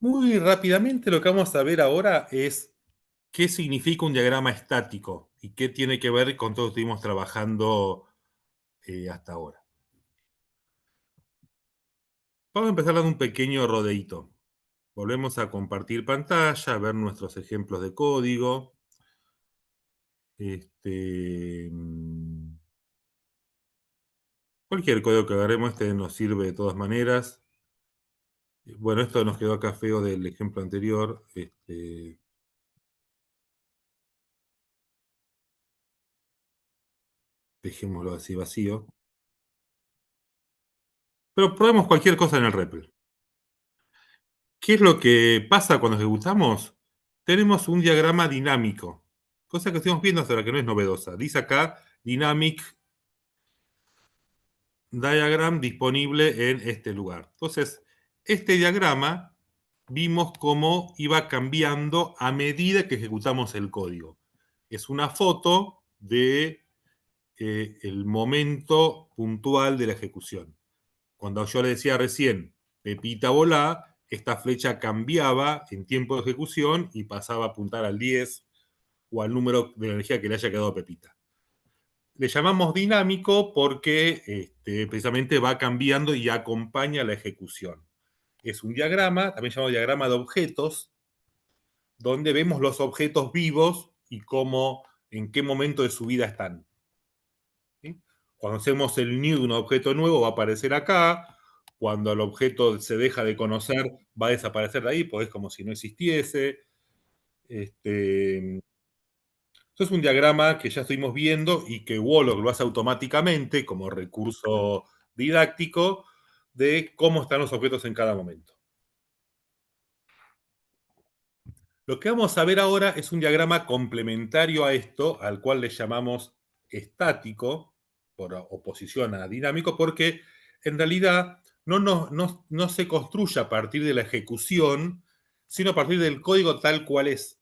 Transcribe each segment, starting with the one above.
Muy rápidamente lo que vamos a ver ahora es qué significa un diagrama estático y qué tiene que ver con todo lo que estuvimos trabajando hasta ahora. Vamos a empezar dando un pequeño rodeíto. Volvemos a compartir pantalla, a ver nuestros ejemplos de código. Este, cualquier código que agarremos, este nos sirve de todas maneras. Bueno, esto nos quedó acá feo del ejemplo anterior. Dejémoslo así vacío. Pero probemos cualquier cosa en el REPL. ¿Qué es lo que pasa cuando ejecutamos? Tenemos un diagrama dinámico, cosa que estamos viendo hasta ahora que no es novedosa. Dice acá Dynamic Diagram disponible en este lugar. Entonces, este diagrama vimos cómo iba cambiando a medida que ejecutamos el código. Es una foto de el momento puntual de la ejecución. Cuando yo le decía recién, Pepita volá, esta flecha cambiaba en tiempo de ejecución y pasaba a apuntar al 10 o al número de energía que le haya quedado a Pepita. Le llamamos dinámico porque precisamente va cambiando y acompaña la ejecución. Es un diagrama, también llamado diagrama de objetos, donde vemos los objetos vivos y cómo, en qué momento de su vida están. ¿Sí? Cuando hacemos el new de un objeto nuevo va a aparecer acá, cuando el objeto se deja de conocer va a desaparecer de ahí, pues es como si no existiese. Esto es un diagrama que ya estuvimos viendo y que Wolock lo hace automáticamente como recurso didáctico de cómo están los objetos en cada momento. Lo que vamos a ver ahora es un diagrama complementario a esto, al cual le llamamos estático, por oposición a dinámico, porque en realidad no se construye a partir de la ejecución, sino a partir del código tal cual es.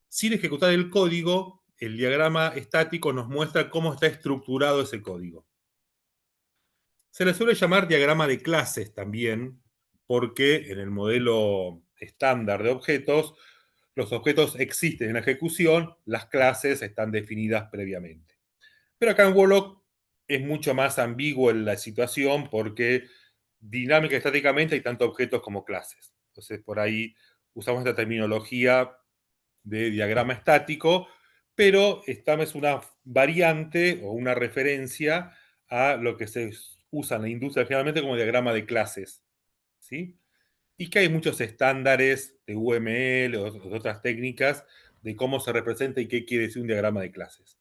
Sin ejecutar el código, el diagrama estático nos muestra cómo está estructurado ese código. Se le suele llamar diagrama de clases también, porque en el modelo estándar de objetos, los objetos existen en la ejecución, las clases están definidas previamente. Pero acá en Wolock es mucho más ambiguo en la situación porque dinámica y estáticamente hay tanto objetos como clases. Entonces, por ahí usamos esta terminología de diagrama estático, pero esta es una variante o una referencia a lo que se usa en la industria generalmente como diagrama de clases, ¿sí? Y que hay muchos estándares de UML o de otras técnicas de cómo se representa y qué quiere decir un diagrama de clases.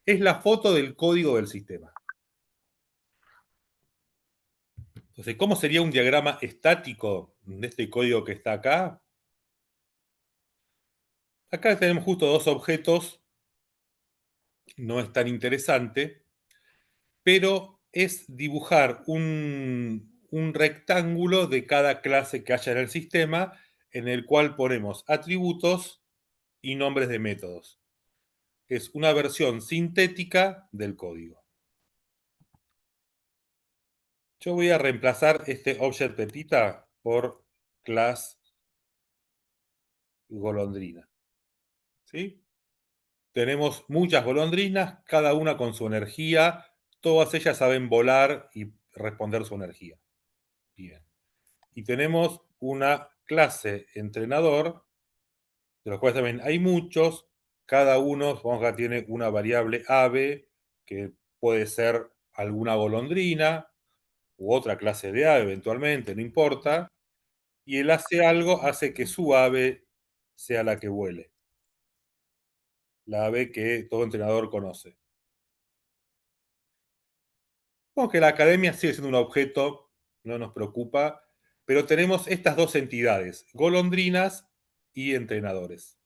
Es la foto del código del sistema. Entonces, ¿cómo sería un diagrama estático de este código que está acá? Acá tenemos justo dos objetos, no es tan interesante, pero es dibujar un rectángulo de cada clase que haya en el sistema en el cual ponemos atributos y nombres de métodos. Es una versión sintética del código. Yo voy a reemplazar este object Pepita por class golondrina. ¿Sí? Tenemos muchas golondrinas, cada una con su energía. Todas ellas saben volar y responder su energía. Bien. Y tenemos una clase entrenador, de los cuales también hay muchos. Cada uno, supongo que tiene una variable ave, que puede ser alguna golondrina u otra clase de ave eventualmente, no importa. Y él hace algo, hace que su ave sea la que vuele, la ave que todo entrenador conoce. Supongo que la academia sigue siendo un objeto, no nos preocupa, pero tenemos estas dos entidades, golondrinas y entrenadores.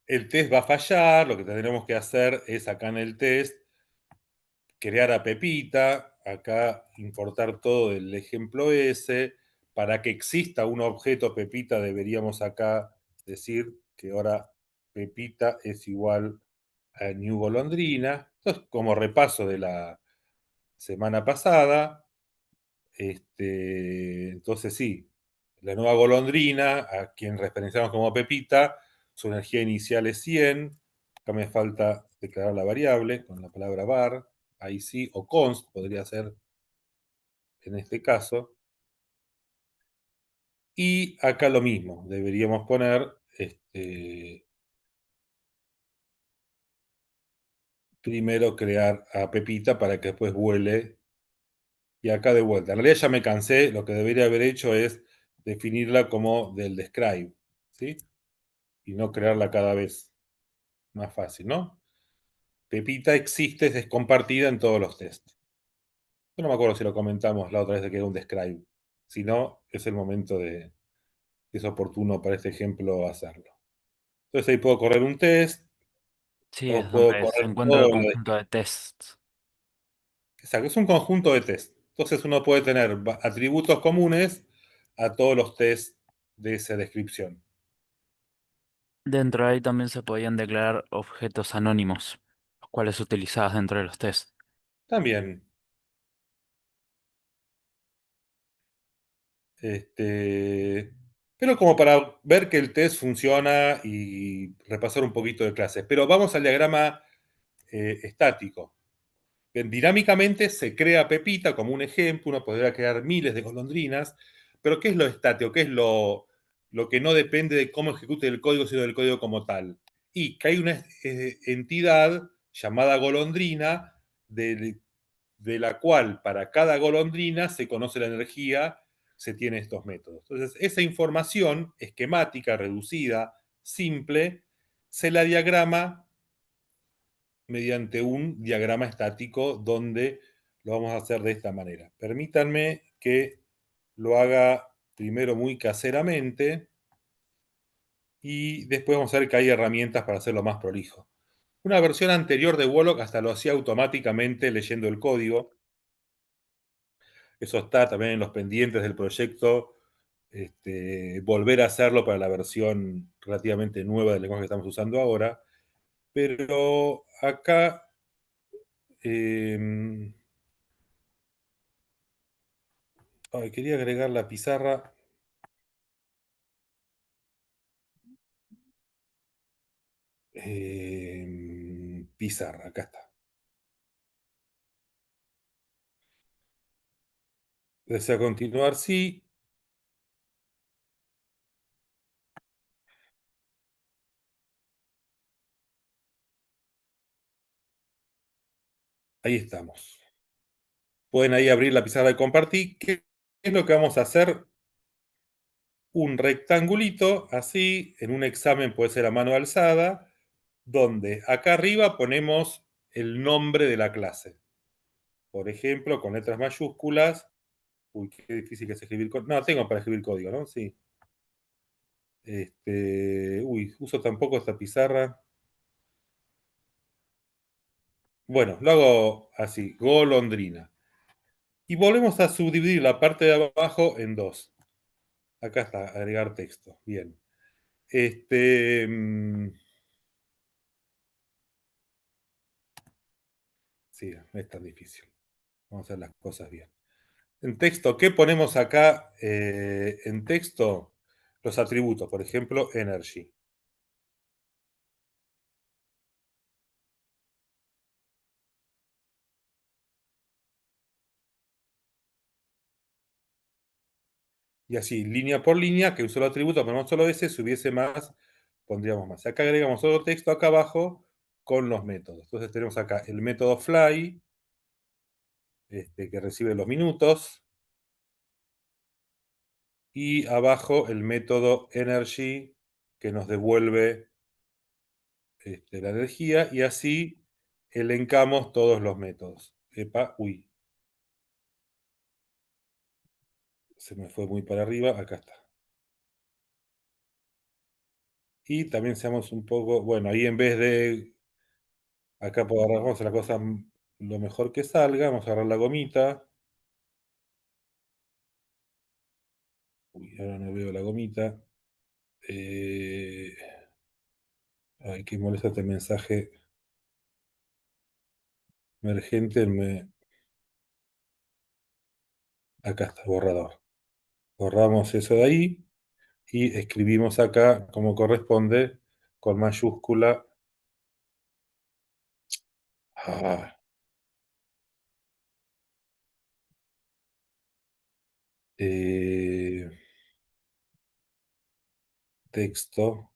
El test va a fallar, lo que tendremos que hacer es acá en el test crear a Pepita, acá importar todo del ejemplo S, para que exista un objeto Pepita deberíamos acá decir que ahora Pepita es igual a new golondrina. Entonces, como repaso de la semana pasada, Entonces sí, la nueva golondrina, a quien referenciamos como Pepita, su energía inicial es 100. Acá me falta declarar la variable con la palabra var, ahí sí, o const podría ser en este caso. Y acá lo mismo, deberíamos poner primero crear a Pepita para que después vuele. Y acá de vuelta. En realidad ya me cansé, lo que debería haber hecho es definirla como del describe, ¿sí? Y no crearla cada vez más fácil, ¿no? Pepita existe, es compartida en todos los tests. Yo no me acuerdo si lo comentamos la otra vez de que era un describe. Si no, es el momento de que es oportuno para este ejemplo hacerlo. Entonces ahí puedo correr un test Sí, o es puedo donde se correr encuentra el todo lo conjunto de tests. exacto, es un conjunto de test. Entonces uno puede tener atributos comunes a todos los tests de esa descripción. Dentro de ahí también se podían declarar objetos anónimos, los cuales utilizadas dentro de los tests. También, pero como para ver que el test funciona y repasar un poquito de clases. Pero vamos al diagrama estático. Bien, dinámicamente se crea Pepita como un ejemplo, uno podría crear miles de golondrinas, pero ¿qué es lo estático? ¿Qué es lo que no depende de cómo ejecute el código, sino del código como tal? Y que hay una entidad llamada golondrina de la cual para cada golondrina se conoce la energía, se tiene estos métodos. Entonces, esa información esquemática, reducida, simple, se la diagrama mediante un diagrama estático donde lo vamos a hacer de esta manera. Permítanme que lo haga primero muy caseramente y después vamos a ver que hay herramientas para hacerlo más prolijo. Una versión anterior de Wolock hasta lo hacía automáticamente leyendo el código. Eso está también en los pendientes del proyecto. Volver a hacerlo para la versión relativamente nueva del lenguaje que estamos usando ahora. Pero acá eh, quería agregar la pizarra. Pizarra, acá está. ¿Desea continuar? Sí. Ahí estamos. Pueden ahí abrir la pizarra de compartir. ¿Qué es lo que vamos a hacer? Un rectangulito, así, en un examen puede ser a mano alzada, donde acá arriba ponemos el nombre de la clase. Por ejemplo, con letras mayúsculas. Uy, qué difícil que es escribir código. No, tengo para escribir código, ¿no? Sí. Uy, uso tampoco esta pizarra. Bueno, lo hago así, golondrina. Y volvemos a subdividir la parte de abajo en dos. Acá está, agregar texto. Bien. Este, mm, sí, no es tan difícil. Vamos a hacer las cosas bien. En texto, ¿qué ponemos acá en texto? Los atributos, por ejemplo, energy. Y así, línea por línea, que un solo atributo ponemos solo ese, si hubiese más, pondríamos más. Acá agregamos otro texto acá abajo con los métodos. Entonces tenemos acá el método fly, que recibe los minutos, y abajo el método energy, que nos devuelve la energía, y así elencamos todos los métodos. Epa, uy, se me fue muy para arriba, acá está. Y también seamos un poco, bueno, ahí en vez de, acá vamos a hacer la cosa lo mejor que salga, vamos a agarrar la gomita. Uy, ahora no veo la gomita. Eh, ay, qué molesta este mensaje emergente. Acá está el borrador. Borramos eso de ahí y escribimos acá como corresponde con mayúscula. Ah, eh, texto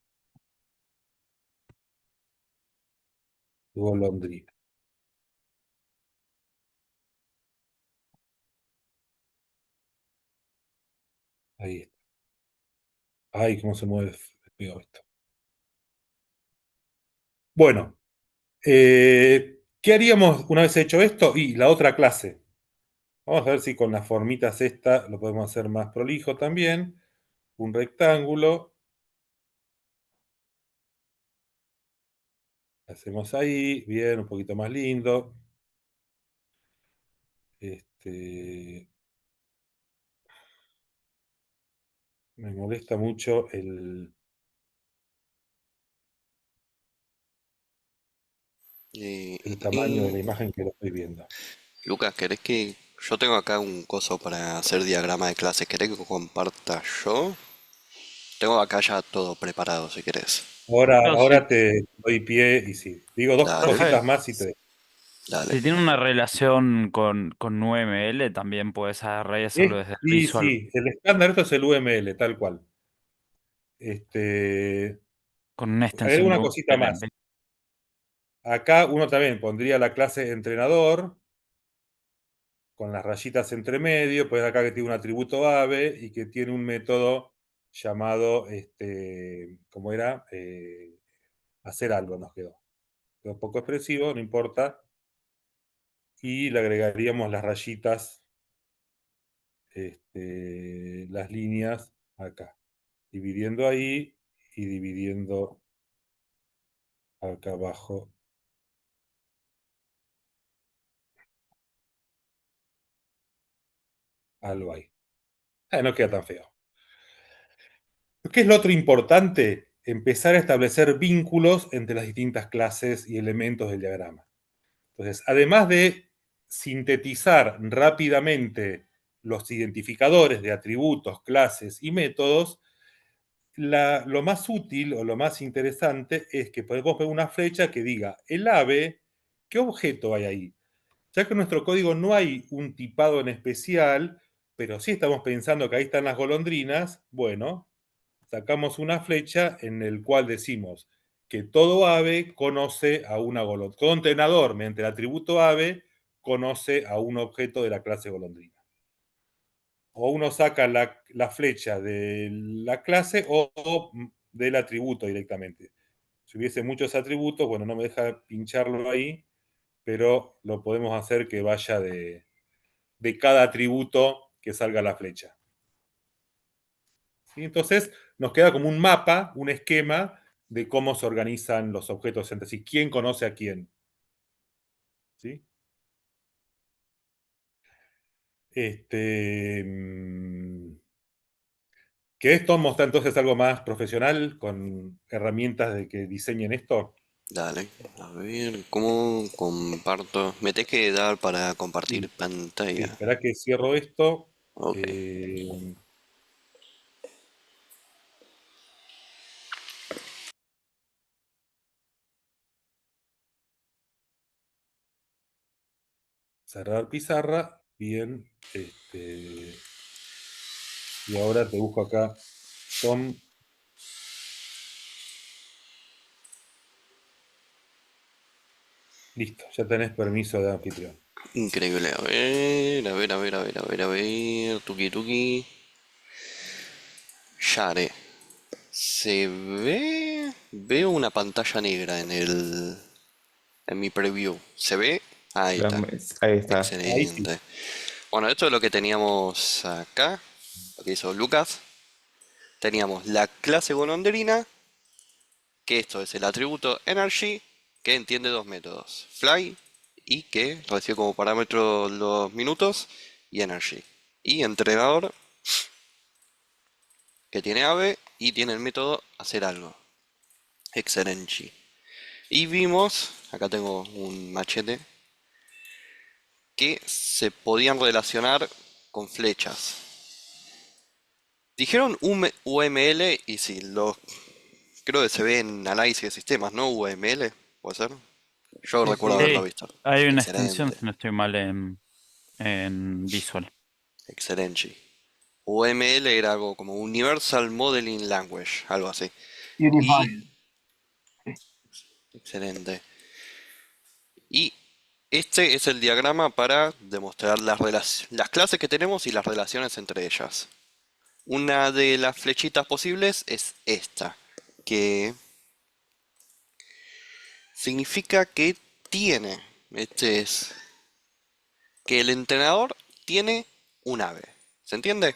golondrina. Ahí está. Ay, cómo se mueve despegado esto. Bueno, ¿qué haríamos una vez hecho esto? Y la otra clase. Vamos a ver si con las formitas esta lo podemos hacer más prolijo también. Un rectángulo. Hacemos ahí, bien, un poquito más lindo. Este, me molesta mucho Eh, el tamaño de la imagen que lo estoy viendo. Lucas, ¿querés que... Yo tengo acá un coso para hacer diagrama de clases. ¿Querés que comparta yo? Tengo acá ya todo preparado, si querés. Ahora, No, si, ahora te doy pie y sí. Digo dos Dale, profe, cositas más y te dejo. dale. si tiene una relación con UML, también puedes agarrar y hacerlo desde el Sí, Visual sí, el estándar esto es el UML, tal cual. con una Agrego extensión de una cosita UML. más. Acá uno también pondría la clase entrenador con las rayitas entre medio, pues acá que tiene un atributo ave y que tiene un método llamado, ¿cómo era? Hacer algo nos quedó. Quedó poco expresivo, no importa. Y le agregaríamos las rayitas, las líneas acá. Dividiendo ahí y dividiendo acá abajo algo ahí. No queda tan feo. ¿Qué es lo otro importante? Empezar a establecer vínculos entre las distintas clases y elementos del diagrama. Entonces, además de sintetizar rápidamente los identificadores de atributos, clases y métodos, lo más útil o lo más interesante es que podemos ver una flecha que diga el ave, ¿qué objeto hay ahí? Ya que en nuestro código no hay un tipado en especial, pero sí estamos pensando que ahí están las golondrinas, bueno, sacamos una flecha en el cual decimos que todo ave conoce a una golondrina. Todo entrenador, mediante el atributo ave, conoce a un objeto de la clase golondrina. O uno saca la flecha de la clase o del atributo directamente. Si hubiese muchos atributos, bueno, no me deja pincharlo ahí, pero lo podemos hacer que vaya de cada atributo que salga la flecha. ¿Sí? Entonces nos queda como un mapa, un esquema de cómo se organizan los objetos entre sí, quién conoce a quién. ¿Sí? Este, ¿Querés mostrar entonces algo más profesional con herramientas de que diseñen esto? Dale. A ver, ¿cómo comparto? Me tenés que dar para compartir Sí, sí, pantalla. espera que cierro esto. Ok. eh, Cerrar pizarra. Bien. Y ahora te busco acá, Tom. Listo, ya tenés permiso de anfitrión. Increíble. A ver, a ver, a ver, a ver, a ver, a ver. Tuki tuki. Ya haré. ¿Se ve? Veo una pantalla negra en mi preview. ¿Se ve? Ahí está. Ahí está. Ahí sí. Excelente. Bueno, esto es lo que teníamos acá, lo que hizo Lucas. Teníamos la clase golondrina, que esto es el atributo energy, que entiende dos métodos, fly y que recibe como parámetro los minutos y energy. Y entrenador, que tiene ave y tiene el método hacer algo, excelente. Y vimos, acá tengo un machete, que se podían relacionar con flechas. Dijeron UML y sí, creo que se ve en análisis de sistemas, ¿no? UML, ¿puede ser? Yo Sí, recuerdo sí. haberlo Sí, visto. hay una extensión, Excelente, si no estoy mal, en Visual. excelente. UML era algo como Universal Modeling Language, algo así. Unified. Excelente. Y este es el diagrama para demostrar las clases que tenemos y las relaciones entre ellas. Una de las flechitas posibles es esta, que significa que tiene, que el entrenador tiene un ave. ¿Se entiende?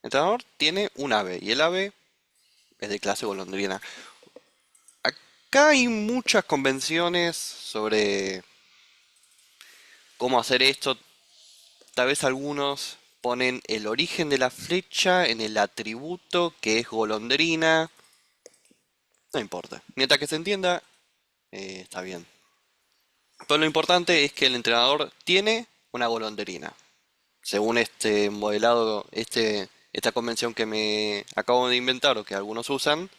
El entrenador tiene un ave y el ave es de clase golondrina. Acá hay muchas convenciones sobre cómo hacer esto. Tal vez algunos ponen el origen de la flecha en el atributo que es golondrina. No importa. Mientras que se entienda, está bien. Pero lo importante es que el entrenador tiene una golondrina. Según este modelado, esta convención que me acabo de inventar o que algunos usan,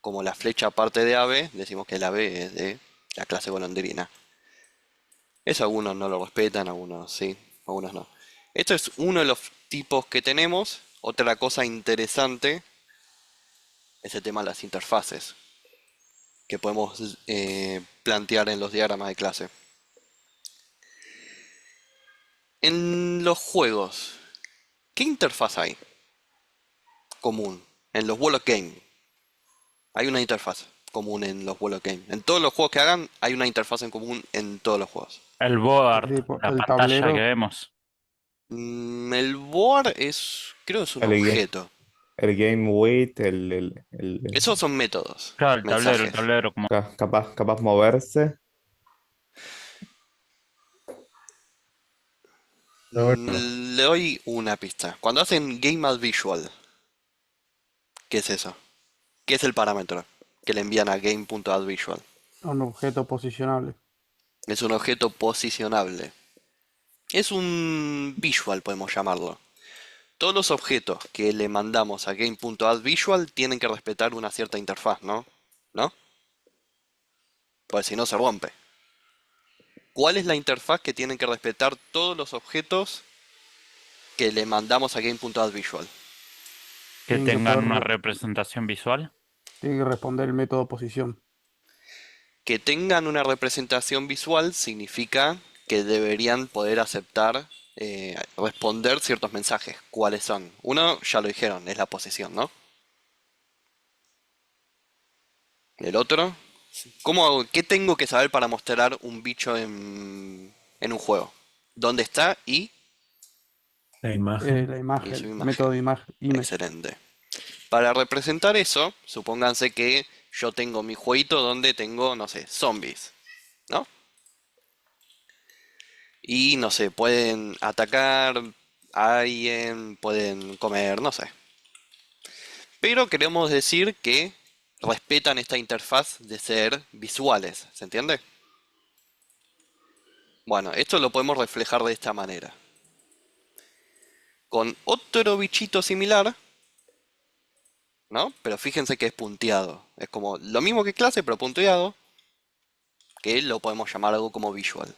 como la flecha parte de ave, decimos que el ave es de la clase golondrina. Eso algunos no lo respetan, algunos sí, algunos no. Esto es uno de los tipos que tenemos. Otra cosa interesante es el tema de las interfaces que podemos plantear en los diagramas de clase. En los juegos, ¿qué interfaz hay común? En los Wall of Game hay una interfaz común en los Wall of Game. En todos los juegos que hagan hay una interfaz en común en todos los juegos. El board, Tipo, la el pantalla que tablero. vemos. El board creo que es un El, ga- objeto. el game weight, Esos son métodos, Claro, el mensajes. tablero como... capaz moverse. Le doy una pista. Cuando hacen Game as Visual, ¿qué es eso? ¿Qué es el parámetro que le envían a game.addVisual? Un objeto posicionable. Es un objeto posicionable. Es un visual, podemos llamarlo. Todos los objetos que le mandamos a game.addVisual tienen que respetar una cierta interfaz, ¿no? ¿No? Pues si no se rompe. ¿Cuál es la interfaz que tienen que respetar todos los objetos que le mandamos a game.addVisual? que Tienen que tengan poder una re- representación visual. Tiene que responder el método posición. Que tengan una representación visual significa que deberían poder aceptar, responder ciertos mensajes. ¿Cuáles son? Uno, ya lo dijeron, es la posición, ¿no? El otro, ¿qué tengo que saber para mostrar un bicho en un juego? ¿Dónde está y La La imagen. imagen, Y su imagen. método de imagen. Excelente. Para representar eso, supónganse que yo tengo mi jueguito donde tengo, no sé, zombies, ¿no? Y no sé, pueden atacar a alguien, pueden comer, no sé. Pero queremos decir que respetan esta interfaz de ser visuales, ¿se entiende? Bueno, esto lo podemos reflejar de esta manera. Con otro bichito similar, ¿no? Pero fíjense que es punteado. Es como lo mismo que clase, pero punteado, que lo podemos llamar algo como visual.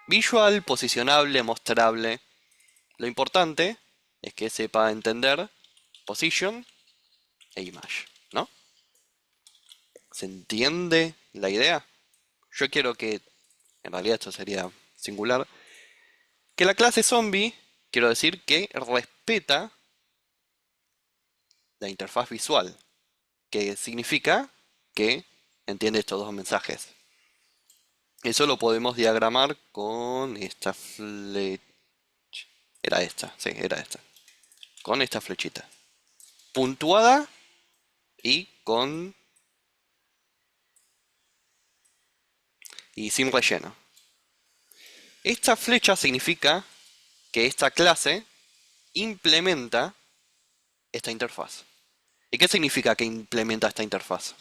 Visual, posicionable, mostrable. Lo importante es que sepa entender position e image, ¿no? ¿Se entiende la idea? Yo quiero que, en realidad esto sería singular, que la clase zombie, quiero decir que respeta la interfaz visual, que significa que entiende estos dos mensajes. Eso lo podemos diagramar con esta flecha. Era esta, sí, era esta. Con esta flechita. Puntuada y sin relleno. Esta flecha significa que esta clase implementa esta interfaz. ¿Y qué significa que implementa esta interfaz?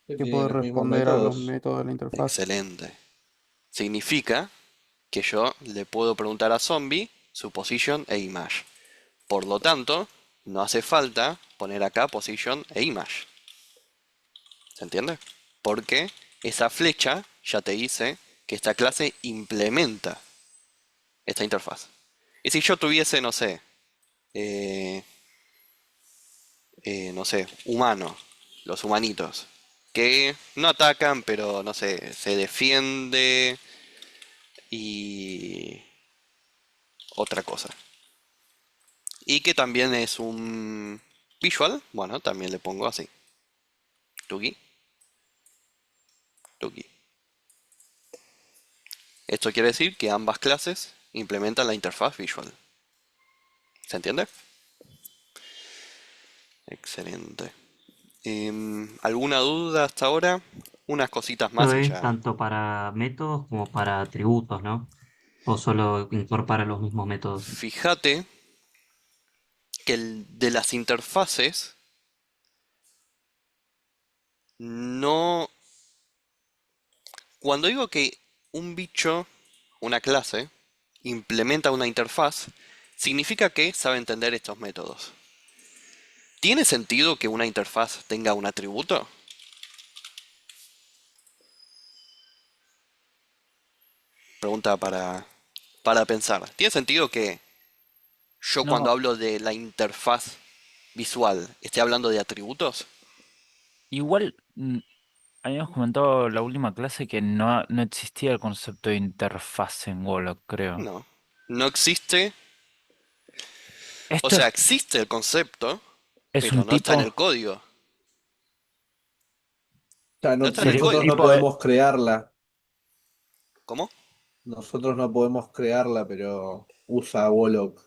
Que puede responder a los métodos de la interfaz. Excelente. Significa que yo le puedo preguntar a zombie su position e image. Por lo tanto, no hace falta poner acá position e image. ¿Se entiende? Porque esa flecha ya te dice que esta clase implementa esta interfaz. Y si yo tuviese, no sé, no sé, humano, los humanitos, que no atacan, pero no sé, se defiende y otra cosa. Y que también es un visual, bueno, también le pongo así. Tuki, tuki. Esto quiere decir que ambas clases implementan la interfaz visual. ¿Se entiende? Excelente. ¿Alguna duda hasta ahora? Unas cositas más Esto y es ya. tanto para métodos como para atributos, ¿no? O solo incorpora los mismos métodos. Fíjate que de las interfaces no... Cuando digo que un bicho, una clase, implementa una interfaz, significa que sabe entender estos métodos. ¿Tiene sentido que una interfaz tenga un atributo? Pregunta para pensar. ¿Tiene sentido que yo cuando No, hablo de la interfaz visual esté hablando de atributos? igual habíamos comentado la última clase que no existía el concepto de interfaz en Warlock, creo. No. No existe. O Esto sea, existe el concepto, es pero un no está en el tipo, código. O sea, No está en el sería un nosotros código. no tipo de, podemos crearla. ¿Cómo? Nosotros no podemos crearla, pero usa Warlock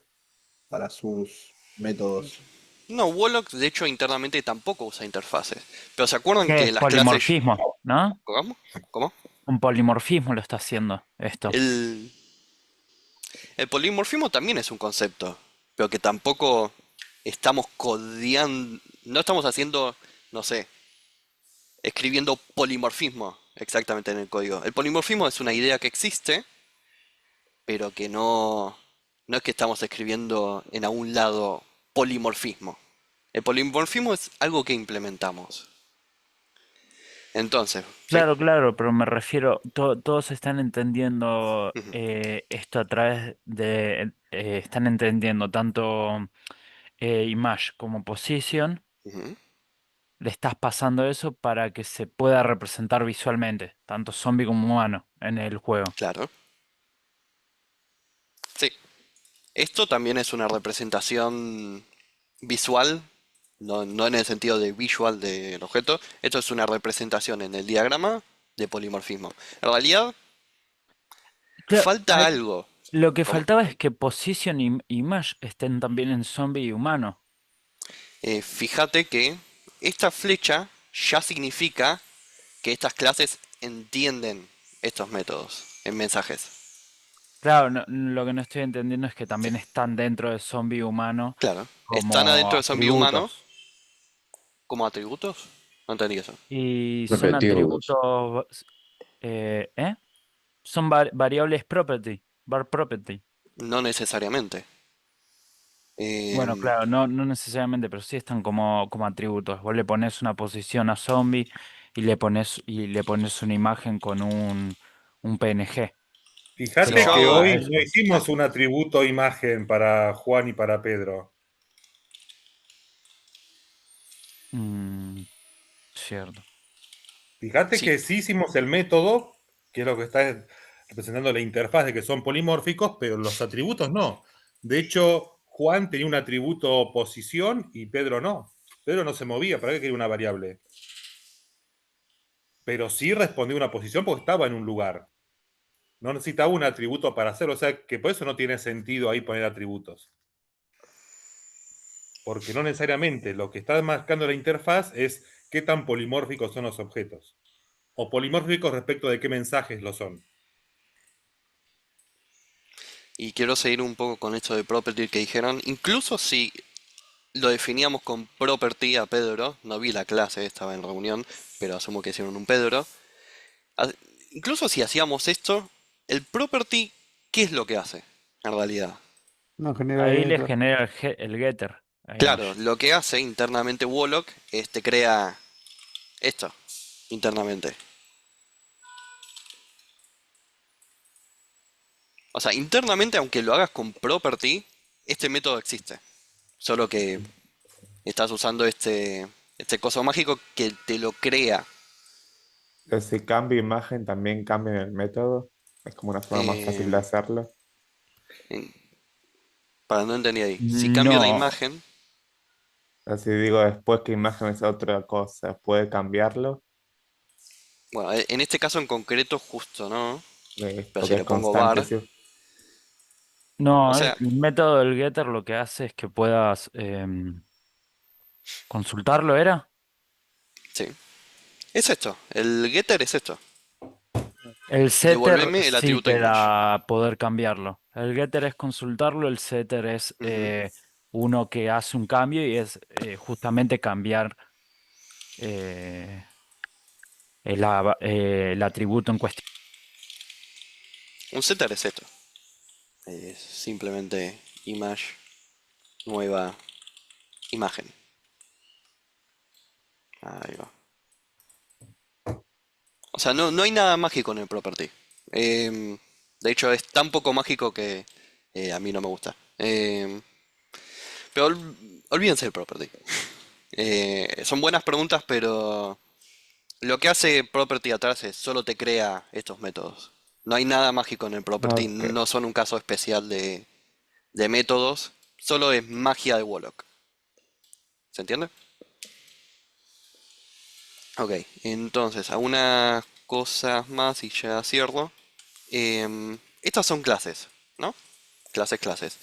para sus métodos. No, Warlock de hecho internamente tampoco usa interfaces. Pero ¿se acuerdan ¿qué que es? las clases... Polimorfismo, ¿no? ¿Cómo? ¿Cómo? Un polimorfismo lo está haciendo esto. El, el polimorfismo también es un concepto, pero que tampoco estamos codeando, no estamos haciendo, no sé, escribiendo polimorfismo exactamente en el código. El polimorfismo es una idea que existe, pero que no es que estamos escribiendo en algún lado polimorfismo. El polimorfismo es algo que implementamos. Entonces, ¿sí? Claro, claro, pero me refiero, todos están entendiendo Ujú, esto a través de, están entendiendo tanto image como position, ujú, le estás pasando eso para que se pueda representar visualmente, tanto zombie como humano en el juego. claro. Sí. Esto también es una representación visual, no en el sentido de visual del objeto. Esto es una representación en el diagrama de polimorfismo. En realidad, Claro, falta algo. lo que ¿Cómo? faltaba es que position y image estén también en zombie y humano. Fíjate que esta flecha ya significa que estas clases entienden estos métodos en mensajes. Claro, lo que no estoy entendiendo es que también están dentro de zombie y humano Claro, están como adentro de zombie humano atributos. como atributos. No entendí eso. Y son Repetidos. atributos, ¿eh? Son variables property, var property. No necesariamente. Bueno, Em, claro, no necesariamente, pero sí están como atributos. Vos le pones una posición a zombie y le pones una imagen con un PNG. si Fíjate yo Pero que hago... hoy no Ah, hicimos un atributo imagen para Juan y para Pedro. mm, cierto. Fíjate sí, que sí hicimos el método, que es lo que está representando la interfaz de que son polimórficos, pero los atributos no. De hecho, Juan tenía un atributo posición y Pedro no. Pedro no se movía, ¿para qué quería una variable? Pero sí respondió una posición porque estaba en un lugar. No necesitaba un atributo para hacerlo, o sea que por eso no tiene sentido ahí poner atributos. Porque no necesariamente lo que está marcando la interfaz es qué tan polimórficos son los objetos. O polimórficos respecto de qué mensajes lo son. y quiero seguir un poco con esto de property que dijeron. Incluso si lo definíamos con property a Pedro, no vi la clase, estaba en reunión, pero asumo que hicieron un Pedro. Ah, incluso si hacíamos esto, el property ¿qué es lo que hace en realidad? No genera Ahí le getter. genera el getter. Ahí Claro, Ash. lo que hace internamente Warlock es te crea esto internamente. O sea, internamente, aunque lo hagas con property, este método existe. Solo que estás usando este coso mágico que te lo crea. Pero si cambio imagen, también cambia en el método. Es como una forma más fácil de Em, hacerlo. en- para no entender ahí. Si cambio la No, imagen, Así digo, después que imagen es otra cosa, ¿puede cambiarlo? bueno, en este caso en concreto justo, ¿no? Pero si Porque es le pongo constante, var, sí. o no, sea, el método del getter lo que hace es que puedas consultarlo, ¿era? sí. Es esto, el getter es esto. El setter Devolveme el sí atributo te image. da poder cambiarlo. El getter es consultarlo, el setter es Ujú. uno que hace un cambio y es justamente cambiar eh, el atributo en cuestión. Un setter es esto. Es simplemente image, nueva imagen. Ahí va. O sea, no hay nada mágico en el property. De hecho, es tan poco mágico que a mí no me gusta. Pero olvídense del property. Son buenas preguntas, pero lo que hace property atrás es solo te crea estos métodos. No hay nada mágico en el property, Ok. no son un caso especial de métodos, solo es magia de Warlock. ¿Se entiende? Ok, entonces, algunas cosas más y ya cierro. Estas son clases, ¿no? Clases.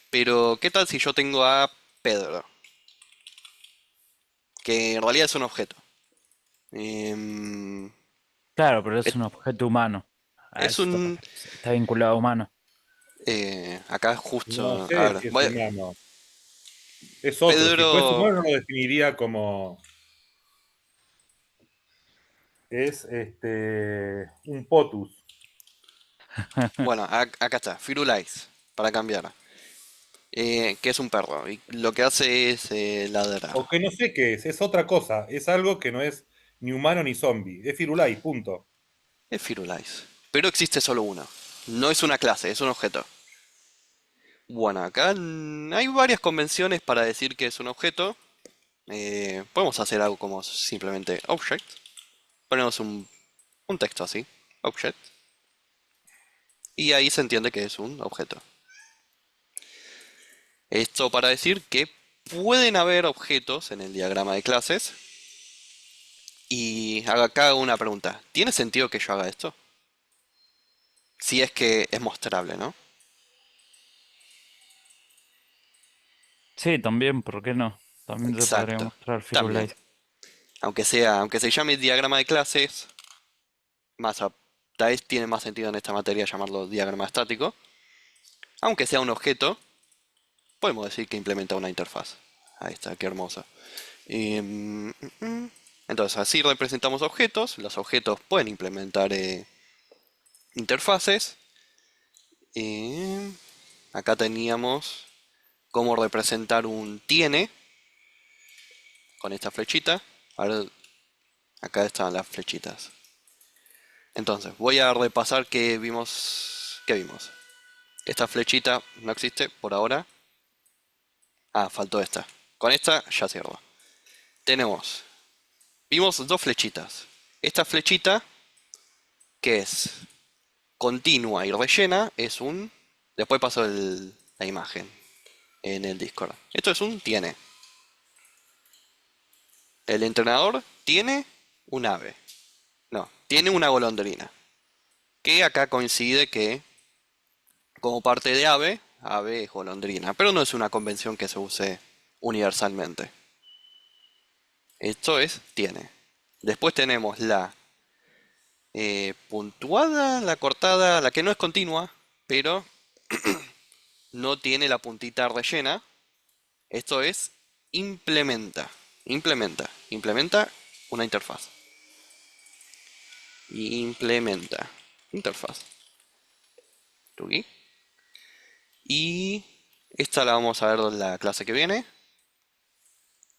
Pero, ¿qué tal si yo tengo a Pedro? Que en realidad es un objeto. Em, Claro, pero es es un objeto humano. A es eso te un... refieres. Está vinculado a humano. acá No justo... A sé ver, si es humano. Es otro. Si fuese Pedro... humano, no lo definiría como. Es un potus. Bueno, acá está, Firulais, para cambiar. Que es un perro. Y lo que hace es ladrar. O que no sé qué es otra cosa. Es algo que no es ni humano ni zombie. Es Firulai, punto. Es Firulais. Pero existe solo uno. No es una clase, es un objeto. Bueno, acá hay varias convenciones para decir que es un objeto. Podemos hacer algo como simplemente object. Ponemos un texto así, object. Y ahí se entiende que es un objeto. Esto para decir que pueden haber objetos en el diagrama de clases. Y acá hago una pregunta. ¿Tiene sentido que yo haga esto? Si es que es mostrable, ¿no? Sí, también, ¿por qué no? También se podría Exacto. mostrar También. Firulais. Aunque se llame diagrama de clases, tal vez tiene más sentido en esta materia llamarlo diagrama estático. Aunque sea un objeto, podemos decir que implementa una interfaz. Ahí está, qué hermoso. Entonces, así representamos objetos. Los objetos pueden implementar interfaces. Acá teníamos cómo representar un tiene con esta flechita. Ahora, acá están las flechitas. Entonces, voy a repasar qué vimos. ¿Qué vimos? Esta flechita no existe por ahora. Ah, faltó esta. Con esta ya cierro. Vimos dos flechitas. Esta flechita, que es continua y rellena, es un... Después paso la imagen en el Discord. Esto es un tiene. El entrenador tiene un ave. No, tiene una golondrina. Que acá coincide que como parte de ave, ave es golondrina. Pero no es una convención que se use universalmente. Esto es tiene. Después tenemos la puntuada, la cortada, la que no es continua, pero no tiene la puntita rellena. Esto es implementa. Implementa una interfaz. Implementa interfaz. Tuki. Y esta la vamos a ver en la clase que viene.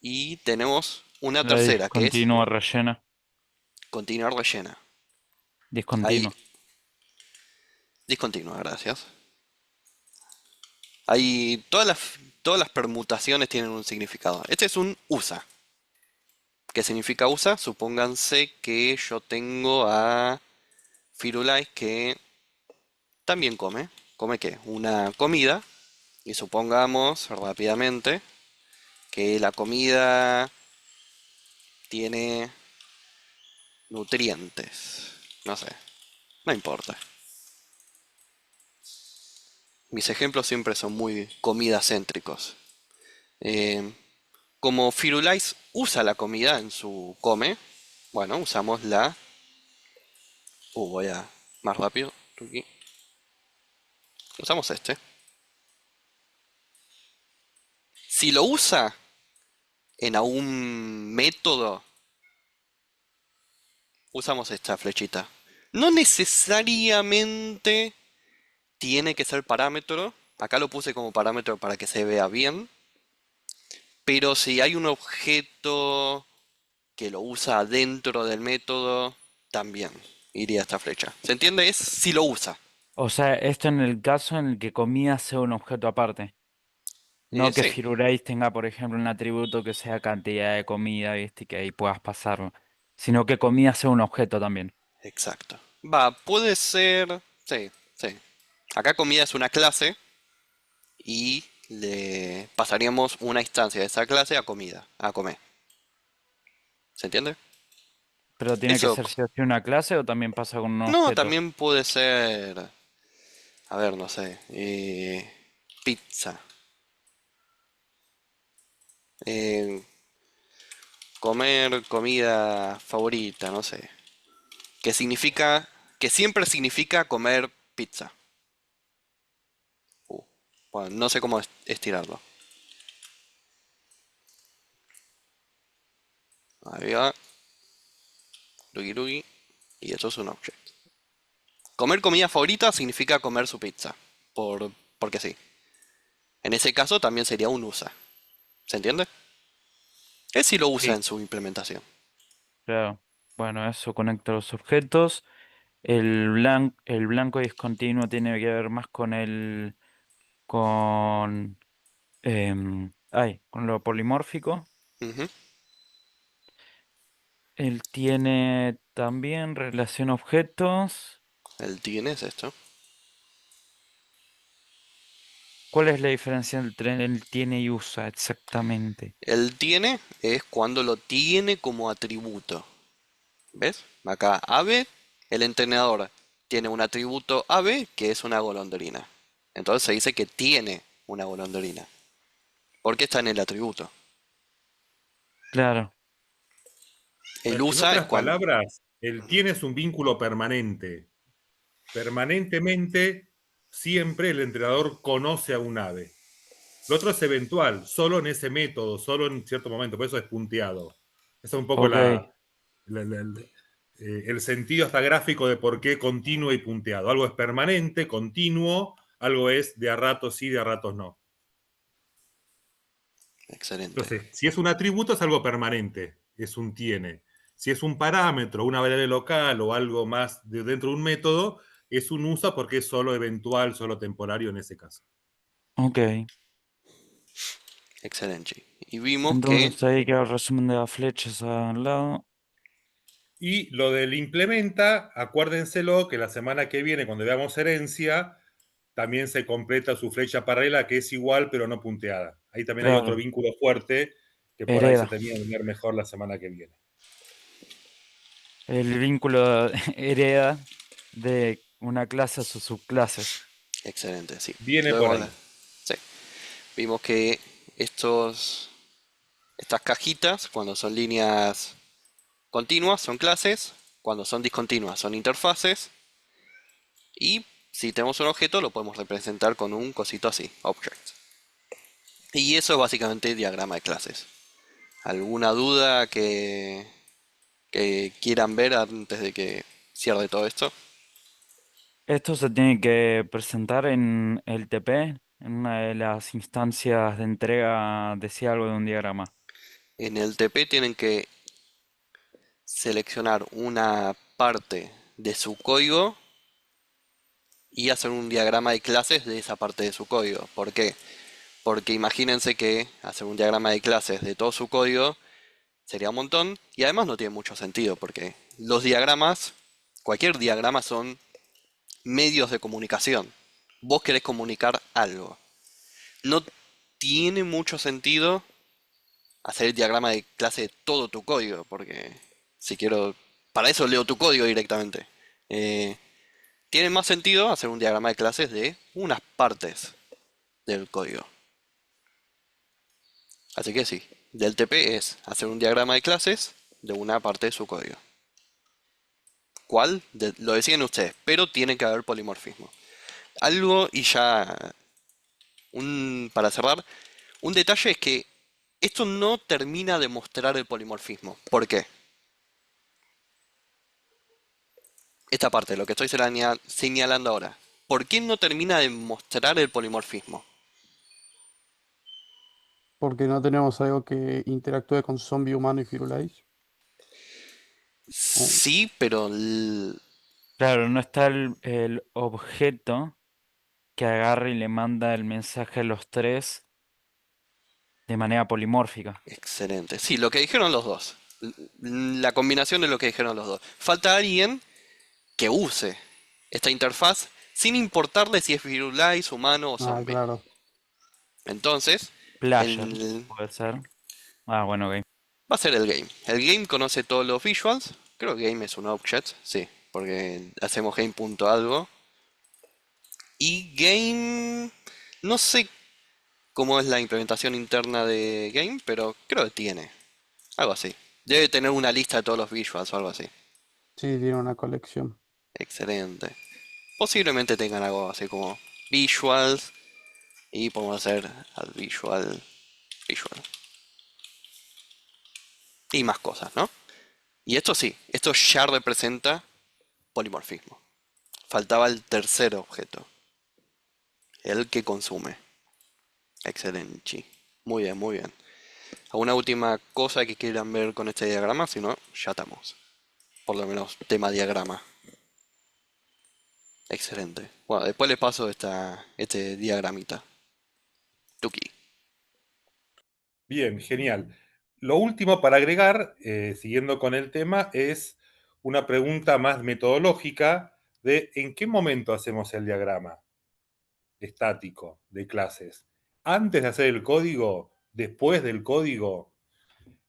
Y tenemos una La tercera, que es discontinua rellena. continuar rellena. Ahí, Discontinua. discontinua, gracias. Ahí todas las permutaciones tienen un significado. Este es un USA. ¿Qué significa USA? Supónganse que yo tengo a Firulais que también come. ¿Come qué? Una comida. Y supongamos rápidamente que la comida tiene nutrientes. No sé. No importa. Mis ejemplos siempre son muy comida céntricos. Como Firulais usa la comida en su come, bueno, usamos la... voy a más rápido. Tuki. Usamos este. Si lo usa en algún método, usamos esta flechita. No necesariamente tiene que ser parámetro. Acá lo puse como parámetro para que se vea bien. Pero si hay un objeto que lo usa dentro del método, también iría esta flecha. ¿Se entiende? Es si lo usa. O sea, esto en el caso en el que comida sea un objeto aparte. No que Sí, Firulais tenga, por ejemplo, un atributo que sea cantidad de comida, ¿viste? Y que ahí puedas pasarlo. Sino que comida sea un objeto también. exacto. Va, puede ser... Sí, sí. Acá comida es una clase y le pasaríamos una instancia de esa clase a comida, a comer. ¿Se entiende? Pero tiene que Eso... ser si o sí una clase o también pasa con un No, objeto. también puede ser... A ver, no sé. Pizza. Eh, comer comida favorita, no sé. Que significa... Que siempre significa comer pizza. Uh, bueno, no sé cómo estirarlo. Ahí va. Lugi lugi. Y eso es un object. Comer comida favorita significa comer su pizza. Porque sí. En ese caso también sería un usa. ¿Se entiende? Es si lo usa Sí. en su implementación. Claro. Bueno, eso conecta los objetos. El blanco discontinuo tiene que ver más con con, con lo polimórfico. Ujú. Él tiene también relación objetos. El tiene es esto. ¿Cuál es la diferencia entre el tiene y usa exactamente? El tiene es cuando lo tiene como atributo. ¿Ves? Acá ave, el entrenador tiene un atributo ave que es una golondrina. Entonces se dice que tiene una golondrina. Porque está en el atributo. Claro, El En usa es otras cuando... palabras, el tiene es un vínculo permanente. Permanentemente, siempre el entrenador conoce a un ave. Lo otro es eventual, solo en ese método, solo en cierto momento, por eso es punteado. Esa es un poco ok. el sentido hasta gráfico de por qué continuo y punteado. Algo es permanente, continuo, algo es de a ratos sí, de a ratos no. Excelente. Entonces, si es un atributo es algo permanente, es un tiene. Si es un parámetro, una variable local o algo más dentro de un método, es un usa porque es solo eventual, solo temporario en ese caso. Ok. Excelente. Y vimos que... Entonces ahí queda el resumen de las flechas al lado. Y lo del implementa, acuérdenselo que la semana que viene, cuando veamos herencia, también se completa su flecha paralela, que es igual pero no punteada. Ahí también hay otro Claro, vínculo fuerte que por ahí se hereda. termina de ver mejor la semana que viene. El vínculo hereda de una clase a sus subclases. Excelente, sí. Viene por Luego, ahí. sí. Vimos que estas cajitas, cuando son líneas continuas, son clases. Cuando son discontinuas, son interfaces. Y si tenemos un objeto, lo podemos representar con un cosito así, object. Y eso es básicamente diagrama de clases. ¿Alguna duda que quieran ver antes de que cierre todo esto? Esto se tiene que presentar en el TP, en una de las instancias de entrega, decía algo de un diagrama. En el TP tienen que seleccionar una parte de su código y hacer un diagrama de clases de esa parte de su código. ¿Por qué? Porque imagínense que hacer un diagrama de clases de todo su código sería un montón y además no tiene mucho sentido porque los diagramas, cualquier diagrama son medios de comunicación. Vos querés comunicar algo. No tiene mucho sentido hacer el diagrama de clase de todo tu código porque si quiero, para eso leo tu código directamente. Eh, Tiene más sentido hacer un diagrama de clases de unas partes del código. Así que sí, del TP es hacer un diagrama de clases de una parte de su código. ¿Cuál? Lo deciden ustedes, pero tiene que haber polimorfismo. Algo y ya para cerrar, un detalle es que esto no termina de mostrar el polimorfismo. ¿Por qué? Esta parte, lo que estoy señalando ahora. ¿Por qué no termina de mostrar el polimorfismo? Porque no tenemos algo que interactúe con zombie, humano y Firulais. Oh, Sí, pero Claro, no está el objeto que agarra y le manda el mensaje a los tres de manera polimórfica. excelente. Sí, lo que dijeron los dos. La combinación de lo que dijeron los dos. Falta alguien que use esta interfaz sin importarle si es Firulais, humano o ah, zombie. claro. Entonces, Player, el- puede ser. Ah, bueno, ok. va a ser el game. El game conoce todos los visuals. Creo que game es un object, sí, porque hacemos game.algo. Y game, no sé cómo es la implementación interna de game, pero creo que tiene. Algo así. Debe tener una lista de todos los visuals o algo así. Sí, tiene una colección. Excelente. Posiblemente tengan algo así como visuals y podemos hacer al visual. Y más cosas, ¿no? Y esto sí, esto ya representa polimorfismo. Faltaba el tercer objeto, el que consume. Excelente. Muy bien, muy bien. ¿Alguna última cosa que quieran ver con este diagrama? Si no, ya estamos. Por lo menos tema diagrama. Excelente. Bueno, después les paso este diagramita. Tuki. Bien, genial. Lo último para agregar, siguiendo con el tema, es una pregunta más metodológica de en qué momento hacemos el diagrama estático de clases. ¿Antes de hacer el código? ¿Después del código?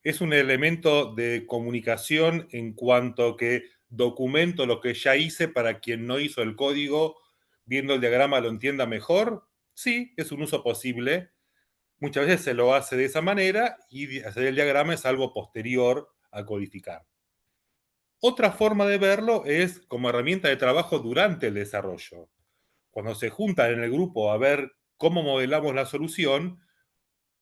Es un elemento de comunicación en cuanto que documento lo que ya hice para quien no hizo el código, viendo el diagrama lo entienda mejor. Sí, es un uso posible. Muchas veces se lo hace de esa manera y hacer el diagrama es algo posterior a codificar. Otra forma de verlo es como herramienta de trabajo durante el desarrollo. Cuando se juntan en el grupo a ver cómo modelamos la solución,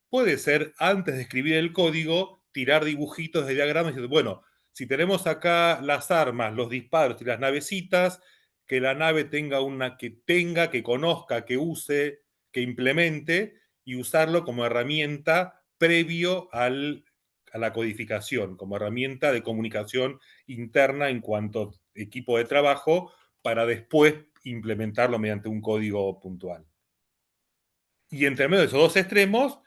puede ser antes de escribir el código, tirar dibujitos de diagramas y decir, bueno, si tenemos acá las armas, los disparos y las navecitas, que la nave que conozca, que use, que implemente y usarlo como herramienta previo a la codificación, como herramienta de comunicación interna en cuanto a equipo de trabajo para después implementarlo mediante un código puntual. Y entre medio de esos dos extremos,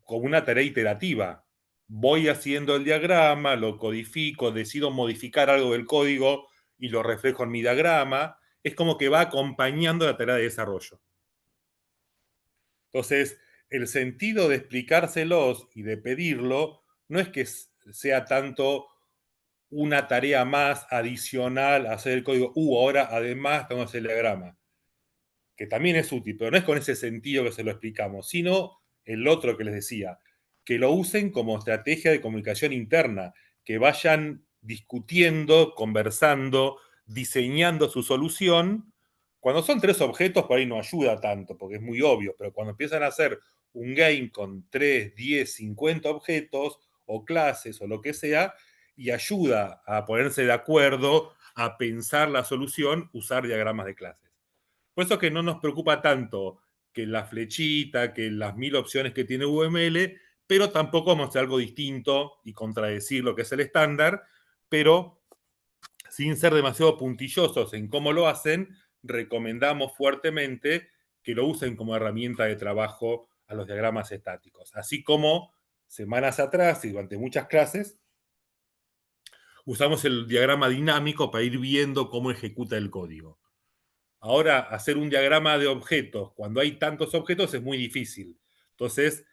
como una tarea iterativa. Voy haciendo el diagrama, lo codifico, decido modificar algo del código y lo reflejo en mi diagrama. Es como que va acompañando la tarea de desarrollo. Entonces, el sentido de explicárselos y de pedirlo no es que sea tanto una tarea más adicional a hacer el código. Ahora además tengo que hacer el diagrama, que también es útil, pero no es con ese sentido que se lo explicamos, sino el otro que les decía, que lo usen como estrategia de comunicación interna, que vayan discutiendo, conversando, diseñando su solución. Cuando son tres objetos, por ahí no ayuda tanto, porque es muy obvio, pero cuando empiezan a hacer un game con 3, 10, 50 objetos o clases o lo que sea, y ayuda a ponerse de acuerdo a pensar la solución, usar diagramas de clases. Por eso que no nos preocupa tanto que la flechita, que las 1000 opciones que tiene UML, pero tampoco vamos a hacer algo distinto y contradecir lo que es el estándar, pero sin ser demasiado puntillosos en cómo lo hacen, recomendamos fuertemente que lo usen como herramienta de trabajo a los diagramas estáticos. Así como semanas atrás y durante muchas clases, usamos el diagrama dinámico para ir viendo cómo ejecuta el código. Ahora, hacer un diagrama de objetos cuando hay tantos objetos es muy difícil. Entonces,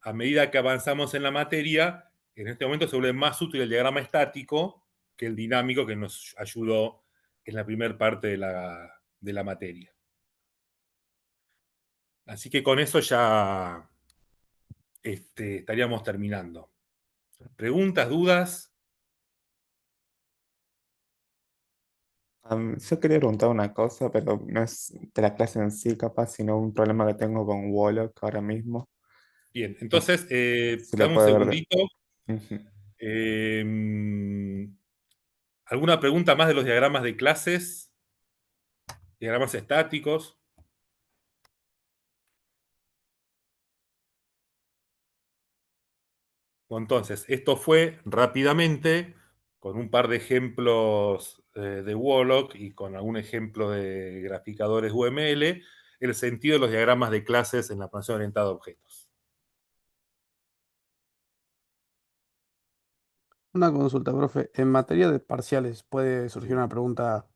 a medida que avanzamos en la materia, en este momento se vuelve más útil el diagrama estático que el dinámico que nos ayudó en la primera parte de la materia. Así que con eso ya estaríamos terminando. ¿Preguntas, dudas? Yo quería preguntar una cosa, pero no es de la clase en sí, capaz, sino un problema que tengo con Wolock ahora mismo. Bien, No entonces, sé si lo dame un puede ver. segundito. Ujú. ¿Alguna pregunta más de los diagramas de clases? ¿Diagramas estáticos? Entonces, esto fue rápidamente, con un par de ejemplos de Wolock y con algún ejemplo de graficadores UML, el sentido de los diagramas de clases en la programación orientada a objetos. Una consulta, profe. En materia de parciales puede surgir una pregunta,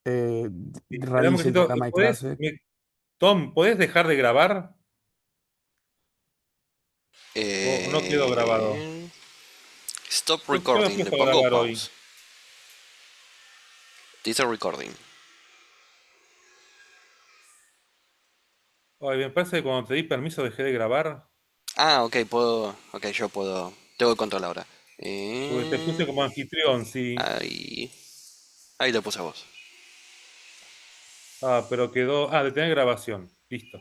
Esperame un realice el poquito, diagrama de clase. Tom, ¿podés dejar de grabar? ¿O no quedó grabado? Stop ¿Por qué no me has recording, le puesto a pongo grabar hoy? pause. Dice recording. Ay, me parece que cuando te di permiso dejé de grabar, Ah, ok, puedo. Ok, yo puedo. Tengo el control ahora. porque te puse como anfitrión, sí. Ahí. Ahí te puse a vos. Ah, pero quedó. Ah, detener grabación. Listo.